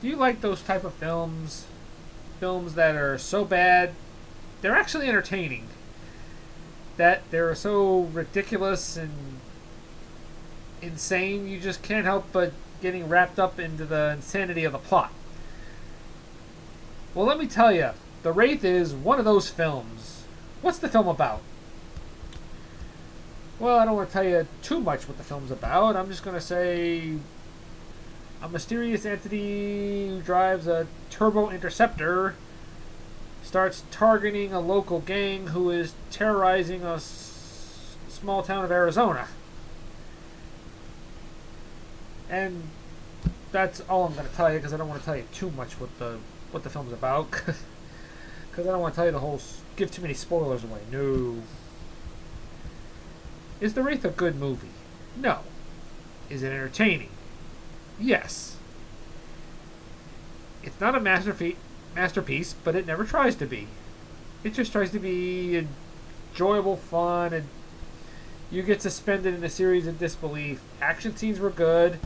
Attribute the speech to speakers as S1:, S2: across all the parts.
S1: Do you like those type of films? Films that are so bad, they're actually entertaining. That they're so ridiculous and insane, you just can't help but getting wrapped up into the insanity of the plot. Well, let me tell you, The Wraith is one of those films. What's the film about? Well, I don't want to tell you too much what the film's about. I'm just going to say a mysterious entity who drives a turbo interceptor starts targeting a local gang who is terrorizing a small town of Arizona. And that's all I'm going to tell you because I don't want to tell you too much what the film's about. Because I don't want to tell you the whole... give too many spoilers away. No. Is The Wraith a good movie? No. Is it entertaining? Yes. It's not a masterpiece, but it never tries to be. It just tries to be enjoyable fun, and you get suspended in a series of disbelief. Action scenes were good,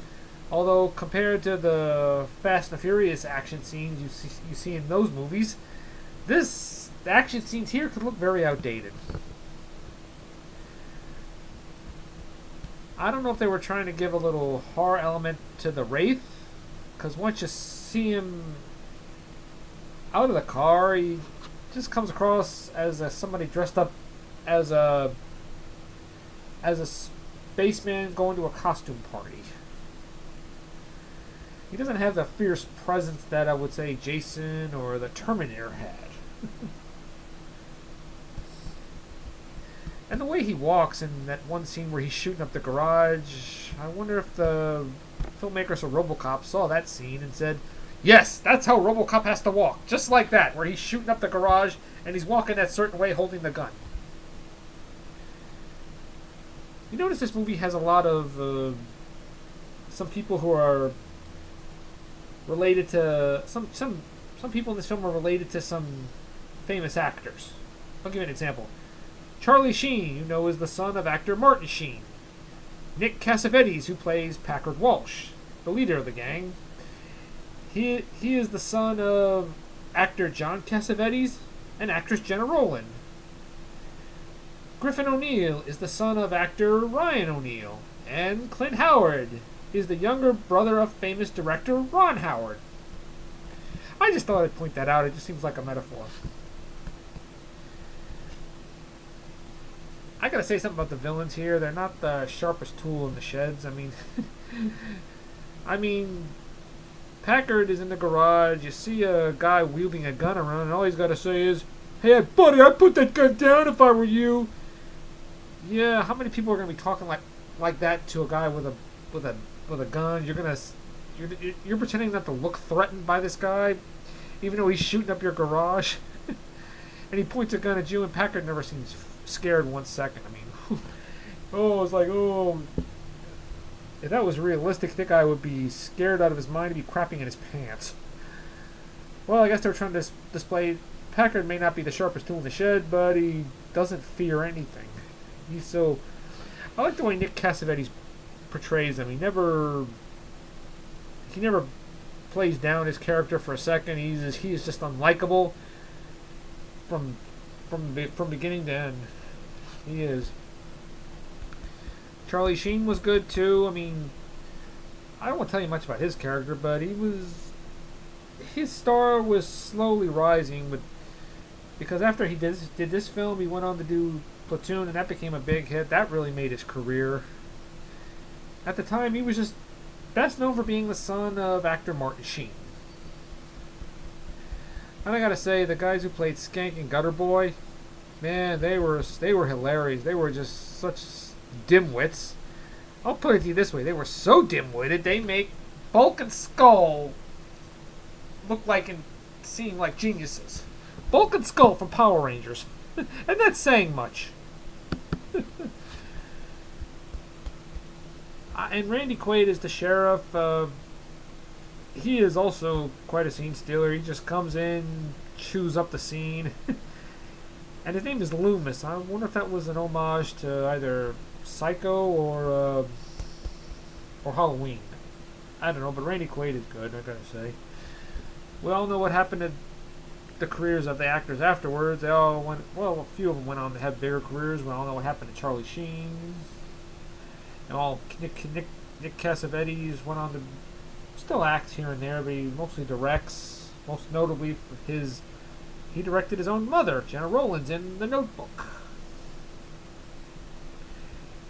S1: although compared to the Fast and Furious action scenes you see in those movies, the action scenes here could look very outdated. I don't know if they were trying to give a little horror element to the Wraith, because once you see him out of the car, he just comes across as somebody dressed up as a spaceman going to a costume party. He doesn't have the fierce presence that I would say Jason or the Terminator had. And the way he walks in that one scene where he's shooting up the garage, I wonder if the filmmakers of RoboCop saw that scene and said, yes, that's how RoboCop has to walk. Just like that, where he's shooting up the garage and he's walking that certain way holding the gun. You notice this movie has a lot of some people who are related to... Some people in this film are related to some famous actors. I'll give you an example. Charlie Sheen, is the son of actor Martin Sheen. Nick Cassavetes, who plays Packard Walsh, the leader of the gang. He is the son of actor John Cassavetes and actress Jenna Rowland. Griffin O'Neill is the son of actor Ryan O'Neill. And Clint Howard is the younger brother of famous director Ron Howard. I just thought I'd point that out. It just seems like a metaphor. I gotta say something about the villains here. They're not the sharpest tool in the sheds. I mean, Packard is in the garage. You see a guy wielding a gun around, and all he's got to say is, "Hey, buddy, I'd put that gun down if I were you." Yeah, how many people are gonna be talking like that to a guy with a gun? You're pretending not to look threatened by this guy, even though he's shooting up your garage, and he points a gun at you. And Packard never seems scared 1 second. It's like, if that was realistic, that guy would be scared out of his mind to be crapping in his pants. Well, I guess they're trying to display Packard may not be the sharpest tool in the shed, but he doesn't fear anything. I like the way Nick Cassavetes portrays him. He never plays down his character for a second. He is just unlikable from beginning to end. He is. Charlie Sheen was good too. I don't want to tell you much about his character, but his star was slowly rising, because after he did this film, he went on to do Platoon, and that became a big hit. That really made his career. At the time, he was just best known for being the son of actor Martin Sheen. And I gotta say, the guys who played Skank and Gutter Boy, man, they were hilarious. They were just such dimwits. I'll put it to you this way: they were so dim-witted, they make Bulk and Skull look like and seem like geniuses. Bulk and Skull from Power Rangers, and that's saying much. And Randy Quaid is the sheriff. He is also quite a scene stealer. He just comes in, chews up the scene. And his name is Loomis. I wonder if that was an homage to either Psycho or Halloween. I don't know, but Randy Quaid is good, I gotta say. We all know what happened to the careers of the actors afterwards. They all went, well, a few of them went on to have bigger careers. We all know what happened to Charlie Sheen. And all Nick Cassavetes went on to still act here and there, but he mostly directs. Most notably for he directed his own mother, Jenna Rollins, in The Notebook.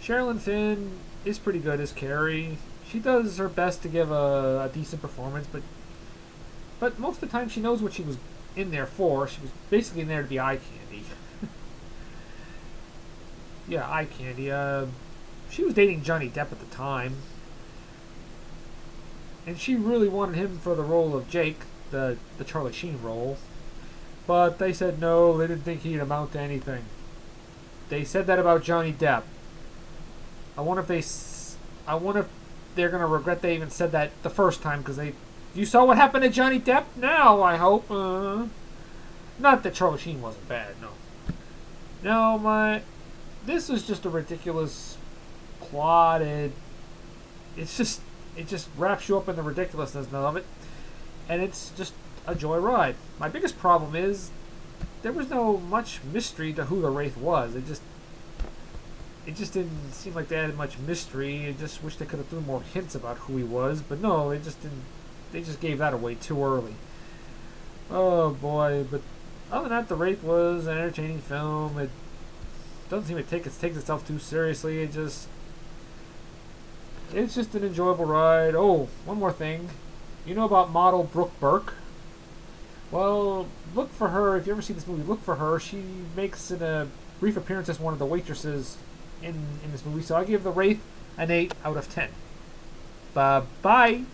S1: Sherilyn Finn is pretty good as Carrie. She does her best to give a decent performance, but most of the time she knows what she was in there for. She was basically in there to be eye candy. Yeah, eye candy. She was dating Johnny Depp at the time, and she really wanted him for the role of Jake, the Charlie Sheen role. But they said no, they didn't think he'd amount to anything. They said that about Johnny Depp. I wonder if they're gonna regret they even said that the first time, because you saw what happened to Johnny Depp. Now I hope. Not that Charlie Sheen wasn't bad. No. No, this was just a ridiculous plot. It just wraps you up in the ridiculousness of it, and it's just a joyride. My biggest problem is there was no much mystery to who the Wraith was. It just didn't seem like they had much mystery. I just wish they could have threw more hints about who he was, but no, they just didn't. They just gave that away too early. Oh boy! But other than that, The Wraith was an entertaining film. It doesn't seem to take itself too seriously. It's just an enjoyable ride. Oh, one more thing. You know about model Brooke Burke? Well, look for her. If you ever see this movie, look for her. She makes a brief appearance as one of the waitresses in this movie. So I give The Wraith an 8 out of 10. Bye-bye.